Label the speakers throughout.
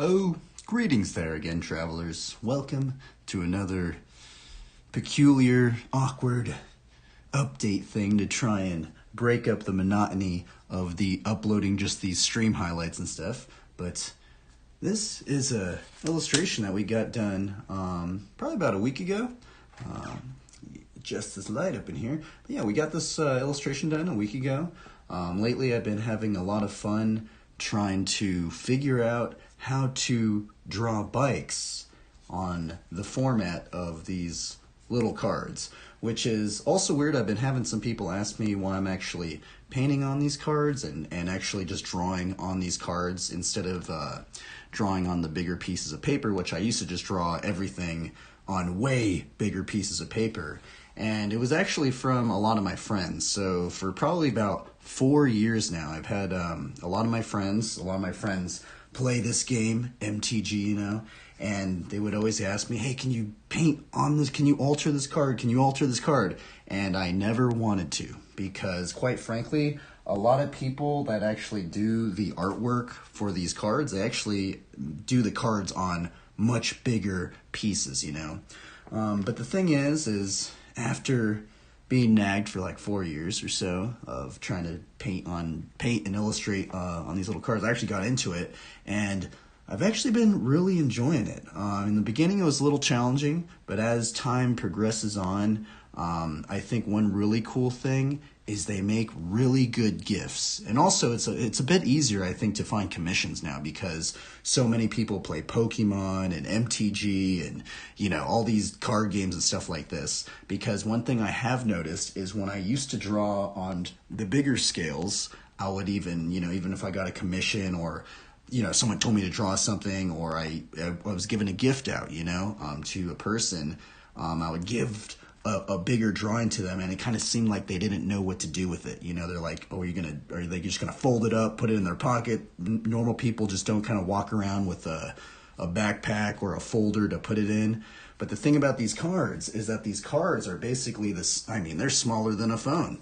Speaker 1: Oh, greetings there again, travelers. Welcome to another peculiar, awkward update thing to try and break up the monotony of the uploading just these stream highlights and stuff. But this is a illustration that we got done probably about a week ago. Just this light up in here. But yeah, we got this illustration done a week ago. Lately I've been having a lot of fun trying to figure out how to draw bikes on the format of these little cards, which is also weird. I've been having some people ask me why I'm actually painting on these cards and actually just drawing on these cards instead of drawing on the bigger pieces of paper, which I used to just draw everything on way bigger pieces of paper. And it was actually from a lot of my friends. So for probably about 4 years now, I've had a lot of my friends play this game, MTG, and they would always ask me, hey, can you paint on this? Can you alter this card? Can you alter this card? And I never wanted to, because quite frankly, a lot of people that actually do the artwork for these cards, they actually do the cards on much bigger pieces, But the thing is after being nagged for like 4 years or so of trying to paint and illustrate on these little cards, I actually got into it, and I've actually been really enjoying it. In the beginning, it was a little challenging, but as time progresses on, I think one really cool thing is they make really good GIFs. And also, it's a bit easier, I think, to find commissions now because so many people play Pokemon and MTG and, all these card games and stuff like this. Because one thing I have noticed is when I used to draw on the bigger scales, I would even if I got a commission or someone told me to draw something, or I was given a gift out, to a person, I would give a bigger drawing to them, and it kind of seemed like they didn't know what to do with it. They're like, oh, are they just gonna fold it up, put it in their pocket? Normal people just don't kind of walk around with a backpack or a folder to put it in. But the thing about these cards is that these cards are basically they're smaller than a phone.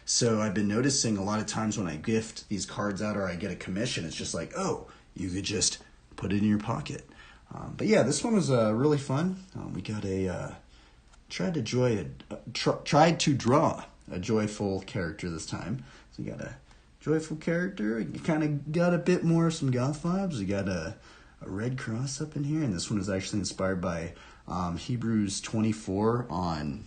Speaker 1: So I've been noticing a lot of times when I gift these cards out or I get a commission, it's just like, oh, you could just put it in your pocket. But yeah, this one was really fun. We got tried to draw a joyful character this time. So we got a joyful character. You kind of got a bit more of some goth vibes. We got a red cross up in here, and this one is actually inspired by Hebrews 24 on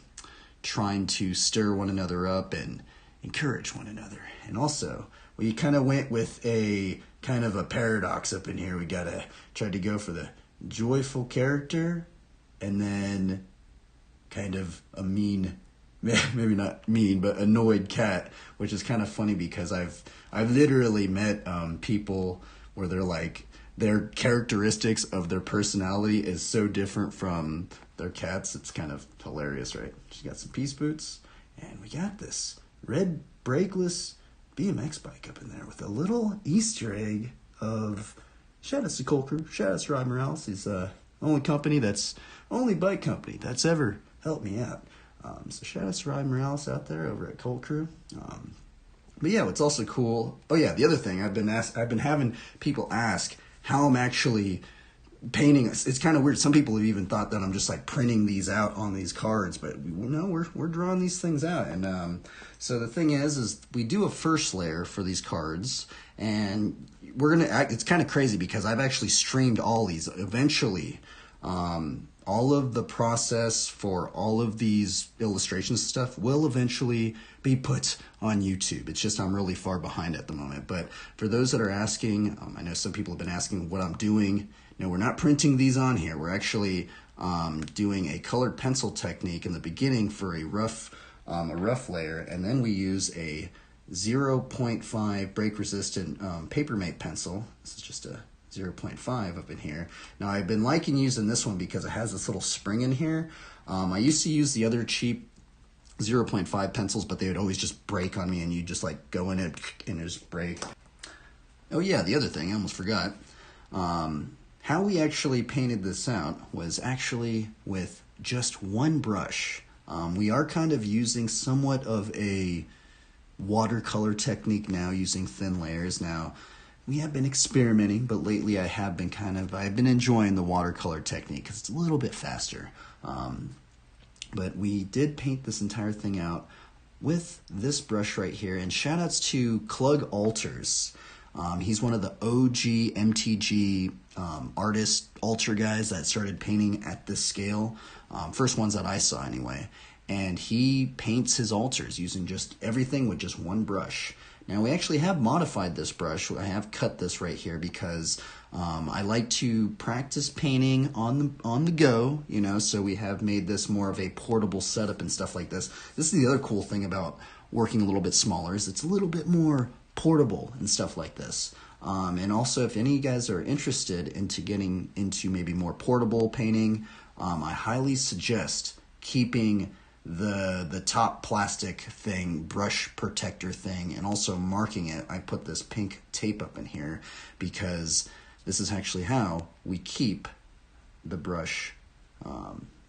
Speaker 1: trying to stir one another up and encourage one another. And also, we kind of went with a kind of a paradox up in here. We tried to go for the joyful character and then kind of a mean, maybe not mean, but annoyed cat, which is kind of funny because I've literally met people where they're like, their characteristics of their personality is so different from their cats. It's kind of hilarious, right? She got some peace boots, and we got this red brakeless BMX bike up in there with a little Easter egg of shout out to Colker, shout out to Rod Morales. He's the only bike company that's ever helped me out. So shout out to Rod Morales out there over at Cold Crew. But yeah, what's also cool. Oh yeah, the other thing I've been having people ask how I'm actually painting. It's kind of weird. Some people have even thought that I'm just like printing these out on these cards, but no, we're drawing these things out. And so the thing is we do a first layer for these cards, and it's kind of crazy because I've actually streamed all these. Eventually, all of the process for all of these illustrations and stuff will eventually be put on YouTube. It's just I'm really far behind at the moment. But for those that are asking, I know some people have been asking what I'm doing. No, we're not printing these on here. We're actually doing a colored pencil technique in the beginning for a rough layer, and then we use a 0.5 break resistant Papermate pencil. This is just a 0.5 up in here. Now I've been liking using this one because it has this little spring in here. I used to use the other cheap 0.5 pencils, but they would always just break on me, and you just like go in it and just break. Oh yeah, the other thing I almost forgot. How we actually painted this out was actually with just one brush. We are kind of using somewhat of a watercolor technique now, using thin layers. Now, we have been experimenting, but lately I've been enjoying the watercolor technique because it's a little bit faster. But we did paint this entire thing out with this brush right here, and shout outs to Klug Alters. He's one of the OG MTG artist alter guys that started painting at this scale. First ones that I saw anyway. And he paints his alters using just everything with just one brush. Now we actually have modified this brush. I have cut this right here because I like to practice painting on the go, you know, so we have made this more of a portable setup and stuff like this. This is the other cool thing about working a little bit smaller, is it's a little bit more portable and stuff like this. And also, if any of you guys are interested into getting into maybe more portable painting, I highly suggest keeping the top plastic thing, brush protector thing, and also marking it. I put this pink tape up in here because this is actually how we keep the brush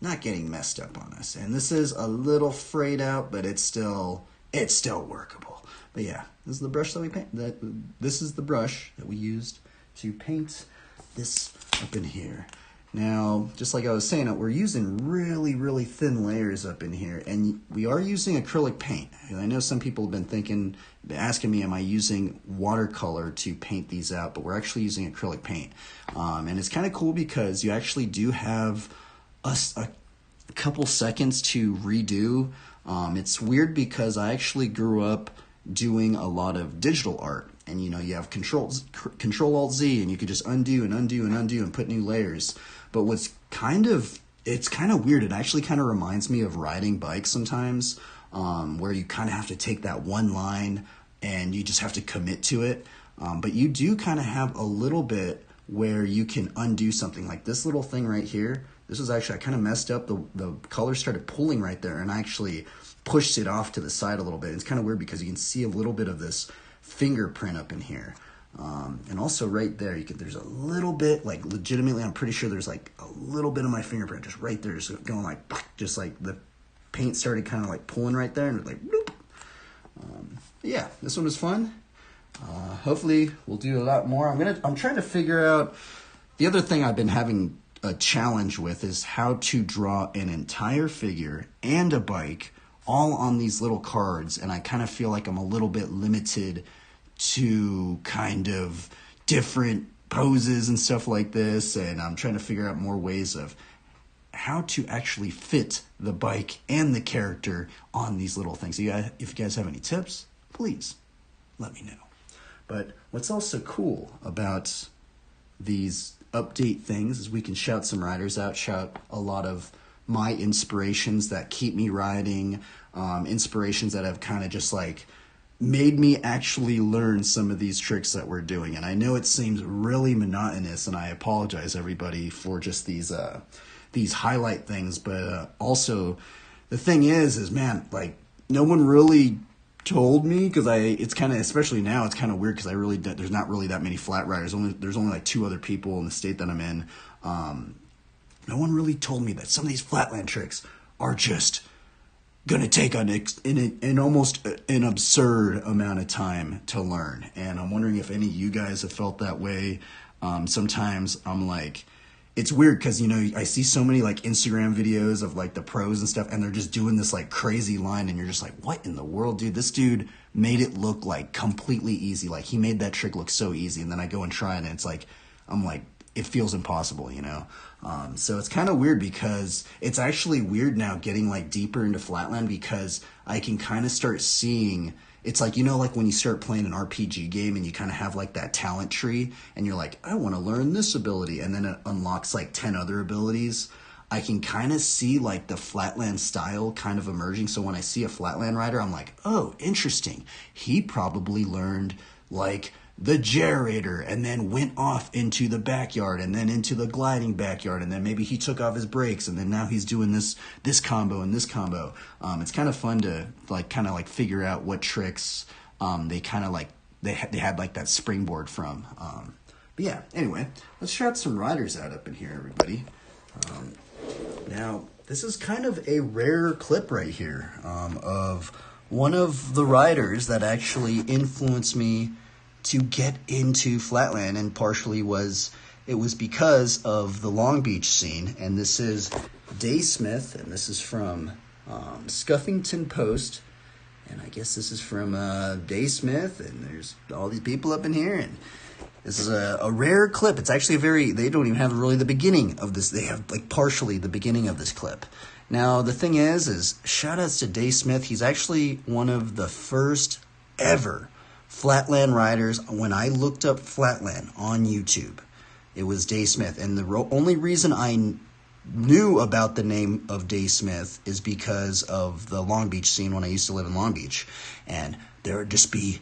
Speaker 1: not getting messed up on us. And this is a little frayed out, but it's still workable. But yeah, this is the brush that we paint. This is the brush that we used to paint this up in here. Now, just like I was saying, we're using really, really thin layers up in here, and we are using acrylic paint. And I know some people have been asking me, am I using watercolor to paint these out? But we're actually using acrylic paint. And it's kind of cool because you actually do have a couple seconds to redo. It's weird because I actually grew up doing a lot of digital art. And, you know, you have Control-Alt-Z, and you could just undo and undo and undo and put new layers. But it's kind of weird. It actually kind of reminds me of riding bikes sometimes, where you kind of have to take that one line and you just have to commit to it. But you do kind of have a little bit where you can undo something. Like this little thing right here. This was actually, I kind of messed up. The color started pulling right there, and I actually pushed it off to the side a little bit. It's kind of weird because you can see a little bit of this fingerprint up in here. And also right there, there's a little bit, like legitimately, I'm pretty sure there's like a little bit of my fingerprint just right there, just going like, just like the paint started kind of like pulling right there, and it like, bloop. Yeah, this one was fun. Hopefully we'll do a lot more. I'm trying to figure out, the other thing I've been having a challenge with is how to draw an entire figure and a bike all on these little cards, and I kind of feel like I'm a little bit limited to kind of different poses and stuff like this, and I'm trying to figure out more ways of how to actually fit the bike and the character on these little things. So if you guys have any tips, please let me know. But what's also cool about these update things is we can shout some riders out, shout a lot of my inspirations that keep me riding, inspirations that have kind of just like made me actually learn some of these tricks that we're doing. And I know it seems really monotonous, and I apologize everybody for just these highlight things, but also the thing is man, like no one really told me, because it's kind of, especially now, it's kind of weird because there's not really that many flat riders. There's only like 2 other people in the state that I'm in. No one really told me that some of these Flatland tricks are just gonna take an almost an absurd amount of time to learn. And I'm wondering if any of you guys have felt that way. Sometimes I'm like, it's weird because, you know, I see so many like Instagram videos of like the pros and stuff, and they're just doing this like crazy line, and you're just like, what in the world, dude? This dude made it look like completely easy. Like he made that trick look so easy, and then I go and try it, and it's like, I'm like, it feels impossible, you know? So it's kind of weird because it's actually weird now getting like deeper into Flatland, because I can kind of start seeing, it's like, you know, like when you start playing an RPG game and you kind of have like that talent tree, and you're like, I want to learn this ability, and then it unlocks like 10 other abilities. I can kind of see like the Flatland style kind of emerging. So when I see a Flatland rider, I'm like, oh, interesting. He probably learned like the Gerator, and then went off into the backyard, and then into the gliding backyard, and then maybe he took off his brakes, and then now he's doing this combo and this combo. It's kind of fun to like kind of like figure out what tricks they kind of like they had like that springboard from. But yeah, anyway, let's shout some riders out up in here, everybody. Now this is kind of a rare clip right here of one of the riders that actually influenced me to get into Flatland, and partially it was because of the Long Beach scene. And this is Day Smith, and this is from Scuffington Post, and I guess this is from Day Smith, and there's all these people up in here, and this is a rare clip. It's actually they don't even have really the beginning of this. They have like partially the beginning of this clip. Now, the thing is shout outs to Day Smith. He's actually one of the first ever Flatland riders. When I looked up Flatland on YouTube, it was Day Smith. And the only reason I knew about the name of Day Smith is because of the Long Beach scene when I used to live in Long Beach. And there would just be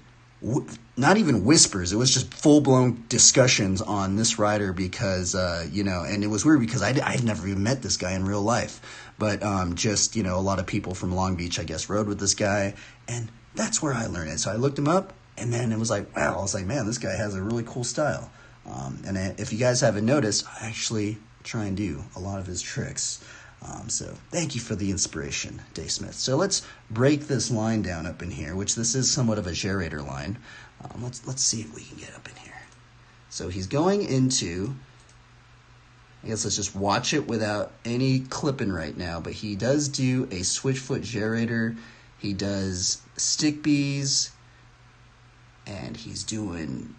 Speaker 1: not even whispers. It was just full-blown discussions on this rider because, and it was weird because I'd never even met this guy in real life. But just, a lot of people from Long Beach, I guess, rode with this guy. And that's where I learned it. So I looked him up, and then it was like, wow. I was like, man, this guy has a really cool style. And if you guys haven't noticed, I actually try and do a lot of his tricks. So thank you for the inspiration, Day Smith. So let's break this line down up in here, which this is somewhat of a Gerator line. Let's see if we can get up in here. So he's going into, I guess let's just watch it without any clipping right now, but he does do a switch foot Gerator. He does stick bees, and he's doing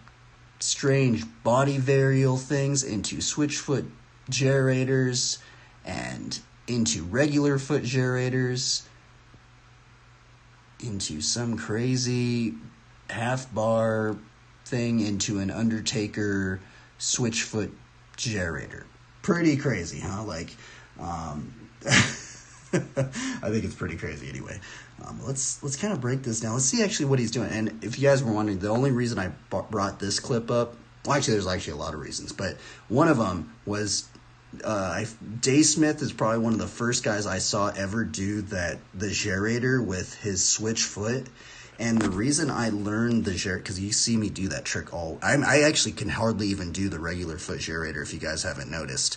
Speaker 1: strange body varial things into switch foot Gerators and into regular foot Gerators, into some crazy half bar thing, into an Undertaker switch foot Gerator. Pretty crazy, huh? Like, I think it's pretty crazy anyway. Let's kind of break this down. Let's see actually what he's doing. And if you guys were wondering, the only reason I brought this clip up, well, actually, there's actually a lot of reasons, but one of them was Day Smith is probably one of the first guys I saw ever do the Gerator with his switch foot. And the reason I learned the Gerator, because you see me do that trick I actually can hardly even do the regular foot Gerator if you guys haven't noticed.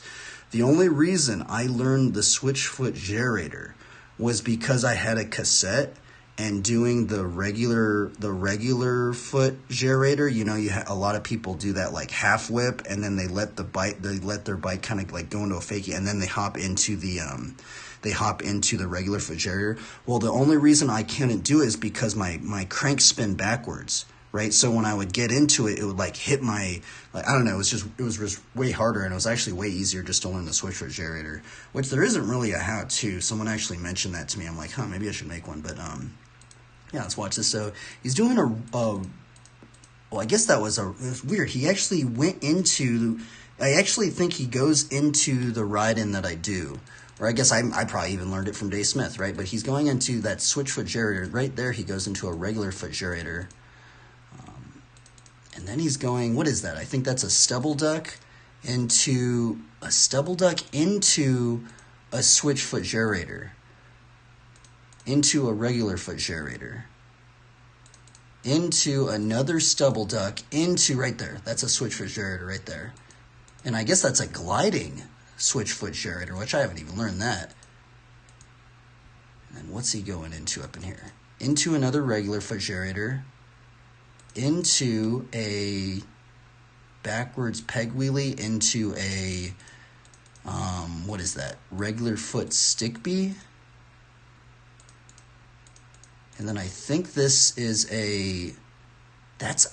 Speaker 1: The only reason I learned the switch foot Gerator was because I had a cassette, and doing the regular foot Gerator, a lot of people do that like half whip, and then they let their bike kind of like go into a fakie, and then they hop into the regular foot Gerator. Well, the only reason I couldn't do it is because my cranks spin backwards, right? So when I would get into it, it would like hit I don't know, it was just way harder, and it was actually way easier just to learn the switch foot Gerator, which there isn't really a how-to. Someone actually mentioned that to me. I'm like, maybe I should make one, but yeah, let's watch this. So he's doing well, I guess it was weird. He actually went into, I actually think he goes into the ride-in that I do. Or I guess I probably even learned it from Day Smith, right? But he's going into that switch foot Gerator. Right there, he goes into a regular foot Gerator. And then he's going, what is that? I think that's a stubble duck into a switch foot Gerator. Into a regular foot Gerator, into another stubble duck, into right there. That's a switch foot Gerator right there. And I guess that's a gliding switch foot Gerator, which I haven't even learned that. And then what's he going into up in here? Into another regular foot Gerator, into a backwards peg wheelie, into a, what is that? Regular foot stick bee. And then I think this is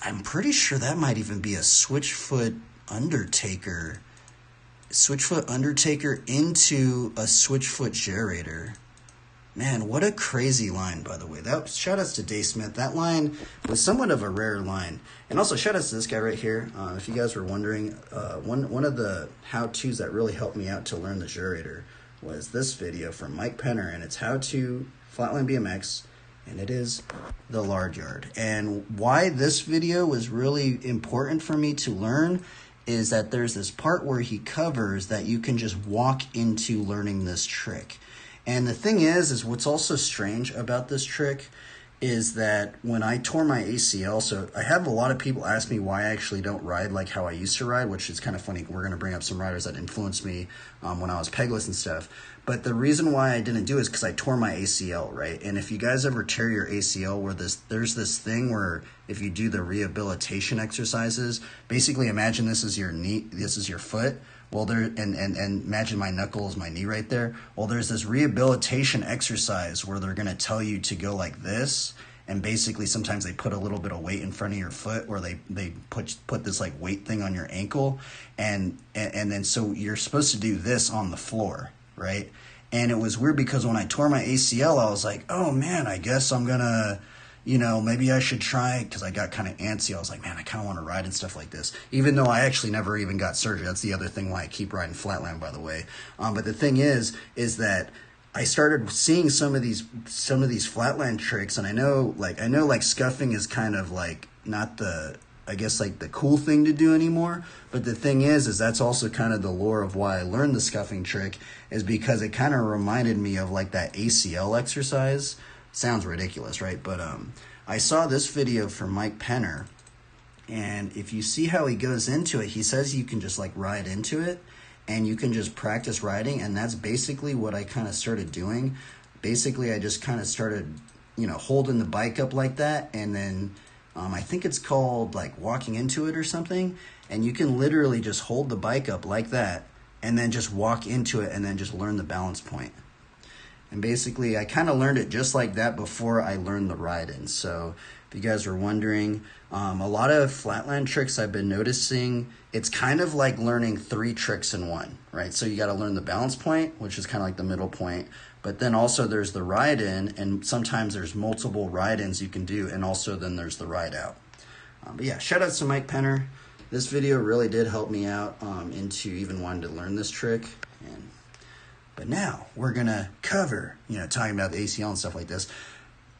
Speaker 1: I'm pretty sure that might even be a switch foot Undertaker. Switch foot Undertaker into a switch foot Gerator. Man, what a crazy line, by the way. Shout outs to Day Smith. That line was somewhat of a rare line. And also shout outs to this guy right here. If you guys were wondering, one of the how-tos that really helped me out to learn the Gerator was this video from Mike Penner, and it's How to Flatland BMX, and it is the Lardyard. And why this video was really important for me to learn is that there's this part where he covers that you can just walk into learning this trick. And the thing is what's also strange about this trick is that when I tore my ACL, so I have a lot of people ask me why I actually don't ride like how I used to ride, which is kind of funny. We're going to bring up some riders that influenced me when I was pegless and stuff. But the reason why I didn't do it is because I tore my ACL, right? And if you guys ever tear your ACL, there's this thing where if you do the rehabilitation exercises, basically imagine this is your knee, this is your foot. Well, and imagine my knuckle is my knee right there. Well, there's this rehabilitation exercise where they're going to tell you to go like this, and basically sometimes they put a little bit of weight in front of your foot, or they put this like weight thing on your ankle, and then so you're supposed to do this on the floor, right? And it was weird because when I tore my ACL, I was like, oh man, I guess I'm gonna, maybe I should try, because I got kind of antsy. I was like, man, I kind of want to ride and stuff like this, even though I actually never even got surgery. That's the other thing why I keep riding Flatland, by the way. But the thing is that I started seeing some of these Flatland tricks, and I know like scuffing is kind of like not the, I guess, like the cool thing to do anymore. But the thing is that's also kind of the lore of why I learned the scuffing trick, is because it kind of reminded me of like that ACL exercise. Sounds ridiculous, right? But I saw this video from Mike Penner, and if you see how he goes into it, he says you can just like ride into it, and you can just practice riding, and that's basically what I kind of started doing. Basically, I just kind of started, holding the bike up like that, and then I think it's called like walking into it or something, and you can literally just hold the bike up like that, and then just walk into it, and then just learn the balance point. And basically, I kind of learned it just like that before I learned the ride-in. So if you guys were wondering, a lot of Flatland tricks I've been noticing, it's kind of like learning 3 tricks in one, right? So you got to learn the balance point, which is kind of like the middle point. But then also there's the ride-in, and sometimes there's multiple ride-ins you can do, and also then there's the ride-out. But yeah, shout out to Mike Penner. This video really did help me out into even wanting to learn this trick. But now we're going to cover, talking about the ACL and stuff like this.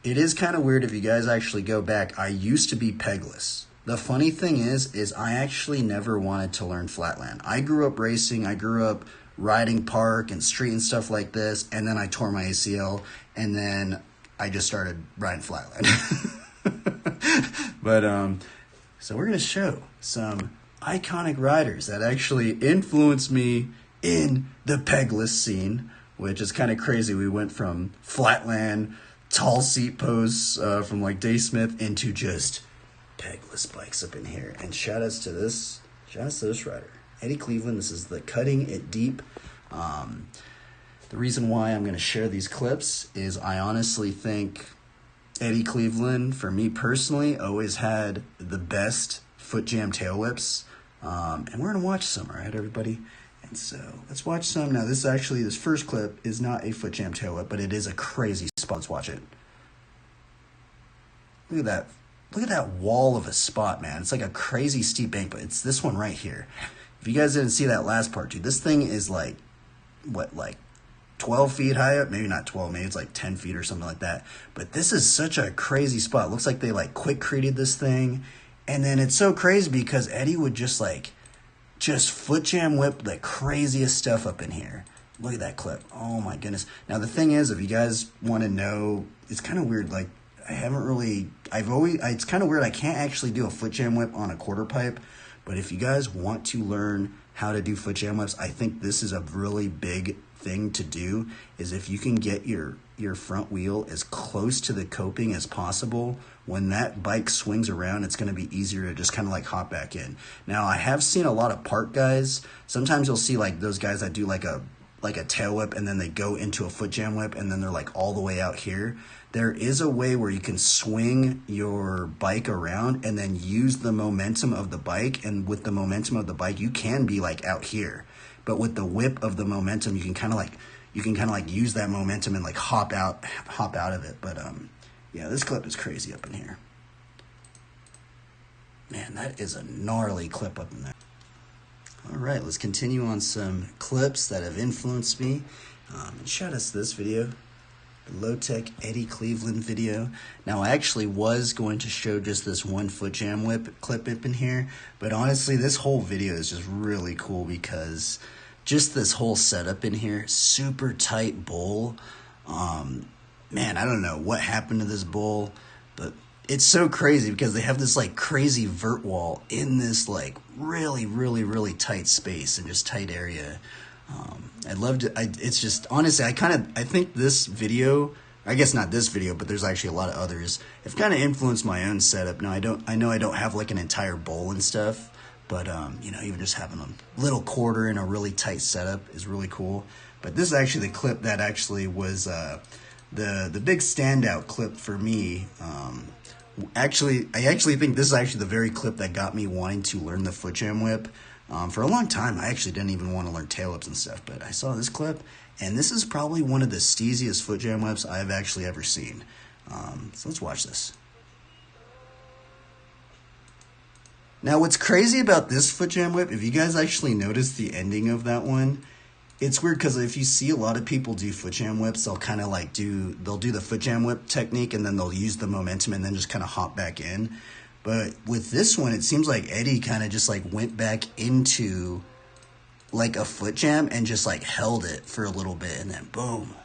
Speaker 1: It is kind of weird if you guys actually go back. I used to be pegless. The funny thing is I actually never wanted to learn Flatland. I grew up racing. I grew up riding park and street and stuff like this. And then I tore my ACL. And then I just started riding Flatland. But, so we're going to show some iconic riders that actually influenced me in the pegless scene, which is kind of crazy. We went from Flatland, tall seat posts from like Dave Smith, into just pegless bikes up in here. And shout outs to this rider, Eddie Cleveland. This is the Cutting It Deep. The reason why I'm going to share these clips is I honestly think Eddie Cleveland, for me personally, always had the best Footjam tail whips. And we're going to watch some, all right, everybody? And so let's watch some. Now, this first clip is not a Footjam tail whip, but it is a crazy spot. Let's watch it. Look at that. Look at that wall of a spot, man. It's like a crazy steep bank, but it's this one right here. If you guys didn't see that last part, dude, this thing is like, what, like 12 feet high up? Maybe not 12, maybe it's like 10 feet or something like that. But this is such a crazy spot. It looks like they like quick created this thing. And then it's so crazy because Eddie would just Footjam whip the craziest stuff up in here. Look at that clip. Oh my goodness. Now the thing is, if you guys want to know, it's kind of weird. Like it's kind of weird. I can't actually do a Footjam whip on a quarter pipe, but if you guys want to learn how to do Footjam whips, I think this is a really big thing to do, is if you can get your front wheel as close to the coping as possible. When that bike swings around, it's going to be easier to just kind of like hop back in. Now, I have seen a lot of park guys. Sometimes you'll see like those guys that do like a tail whip, and then they go into a Footjam whip, and then they're like all the way out here. There is a way where you can swing your bike around and then use the momentum of the bike, and with the momentum of the bike, you can be like out here. But with the whip of the momentum, you can kind of like use that momentum and like hop out of it. But yeah, this clip is crazy up in here. Man, that is a gnarly clip up in there. All right, let's continue on some clips that have influenced me. And shout out to this video, the low-tech Eddie Cleveland video. Now, I actually was going to show just this one Footjam whip clip up in here, but honestly, this whole video is just really cool because just this whole setup in here, super tight bowl. man, I don't know what happened to this bowl, but it's so crazy because they have this like crazy vert wall in this like really, really, really tight space and just tight area. I'd love to. It's just honestly, I think this video, I guess not this video, but there's actually a lot of others, have kind of influenced my own setup. Now I know I don't have like an entire bowl and stuff, but you know, even just having a little quarter in a really tight setup is really cool. But this is actually the clip that actually was the big standout clip for me. I actually think this is actually the very clip that got me wanting to learn the Footjam whip. For a long time, I actually didn't even want to learn tailwhips and stuff, but I saw this clip, and this is probably one of the steeziest Footjam whips I've actually ever seen. So let's watch this. Now, what's crazy about this Footjam whip, if you guys actually notice the ending of that one, it's weird because if you see a lot of people do Footjam whips, they'll kind of like they'll do the Footjam whip technique and then they'll use the momentum and then just kind of hop back in. But with this one, it seems like Eddie kind of just like went back into like a Footjam and just like held it for a little bit and then boom.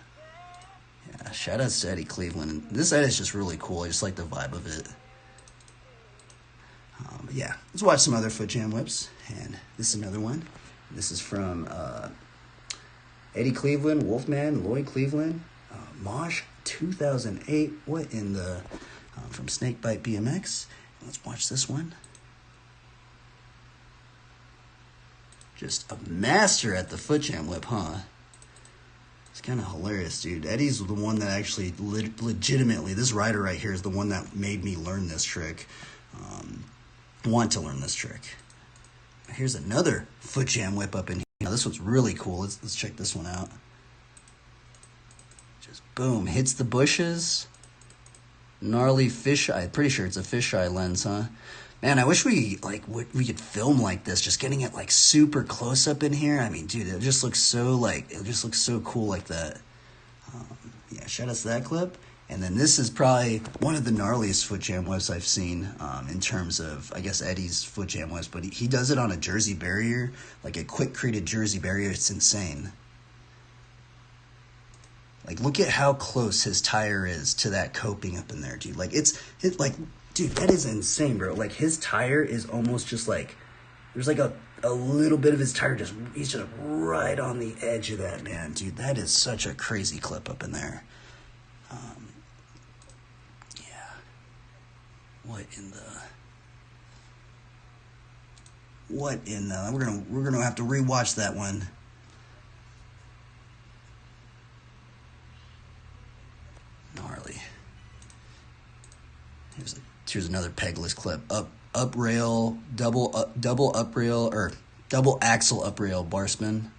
Speaker 1: Yeah, shout out to Eddie Cleveland. This edit is just really cool. I just like the vibe of it. But yeah, let's watch some other Footjam whips. And this is another one. This is from Eddie Cleveland, Wolfman, Lloyd Cleveland, Mosh 2008. What in the from Snakebite BMX. Let's watch this one. Just a master at the Footjam whip, huh? It's kind of hilarious, dude. Eddie's the one that actually legitimately, this rider right here is the one that made me learn this trick. Want to learn this trick. Here's another Footjam whip up in here. Now this one's really cool. Let's check this one out. Just boom, hits the bushes. Gnarly fisheye. I'm pretty sure it's a fisheye lens, huh? Man, I wish we could film like this, just getting it like super close up in here. I mean, dude, it just looks so cool like that. Yeah, shout out to that clip. And then this is probably one of the gnarliest Footjam whips I've seen in terms of, I guess, Eddie's Footjam whips. But he does it on a jersey barrier, like a quick-created jersey barrier. It's insane. Like, look at how close his tire is to that coping up in there, dude. Like, dude, that is insane, bro. Like, his tire is almost just like, there's like a little bit of his tire he's just right on the edge of that, man. Dude, that is such a crazy clip up in there. Yeah. What in the, we're gonna have to rewatch that one. Gnarly. Here's another pegless clip. Up rail, double up rail, or double axle up rail bar spin.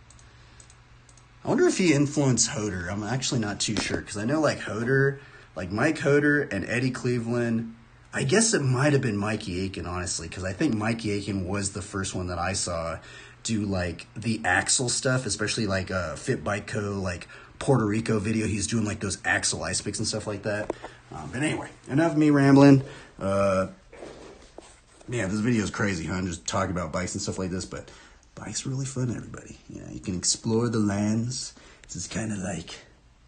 Speaker 1: I wonder if he influenced Hoder. I'm actually not too sure because I know like Hoder, like Mike Hoder and Eddie Cleveland. I guess it might have been Mikey Aiken, honestly, because I think Mikey Aiken was the first one that I saw do like the axle stuff, especially like Fit Bike Co. like Puerto Rico video. He's doing like those axle ice picks and stuff like that. But anyway, enough of me rambling. Yeah, this video is crazy, huh? I'm just talking about bikes and stuff like this, but bikes are really fun, everybody. You know, you can explore the lands. This is kind of like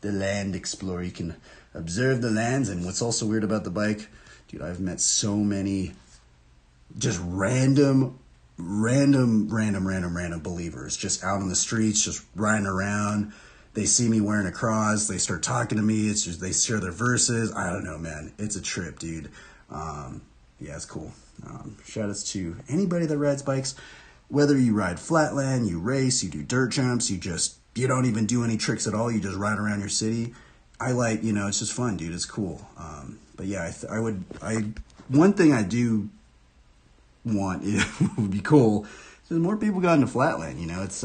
Speaker 1: the land explorer. You can observe the lands, and what's also weird about the bike, dude, I've met so many just random believers just out on the streets, just riding around. They see me wearing a cross. They start talking to me. It's just, they share their verses. I don't know, man. It's a trip, dude. Yeah, it's cool. Shout outs to anybody that rides bikes, whether you ride Flatland, you race, you do dirt jumps, you don't even do any tricks at all. You just ride around your city. It's just fun, dude. It's cool. But yeah, one thing I do want would be cool is more people got into Flatland. You know, it's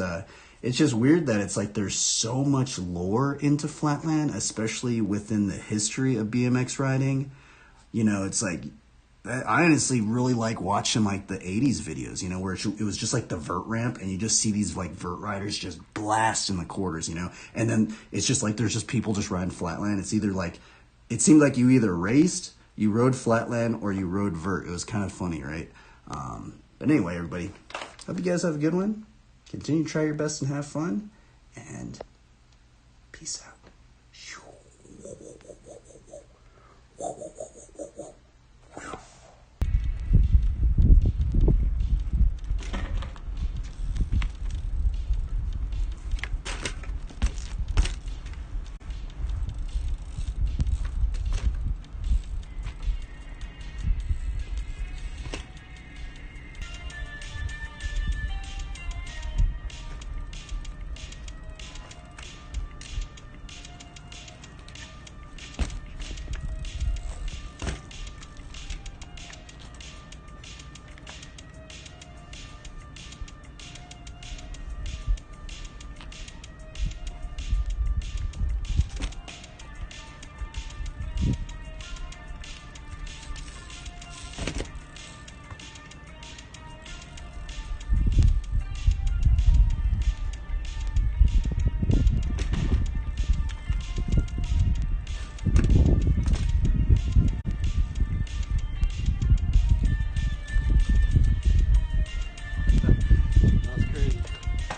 Speaker 1: just weird that it's like there's so much lore into Flatland, especially within the history of BMX riding. You know, it's like, I honestly really like watching like the 80s videos, you know, where it was just like the vert ramp and you just see these like vert riders just blast in the quarters, you know, and then it's just like there's just people just riding Flatland. It's either like, it seemed like you either raced, you rode Flatland, or you rode vert. It was kind of funny, right? But anyway, everybody, hope you guys have a good one. Continue to try your best and have fun, and peace out.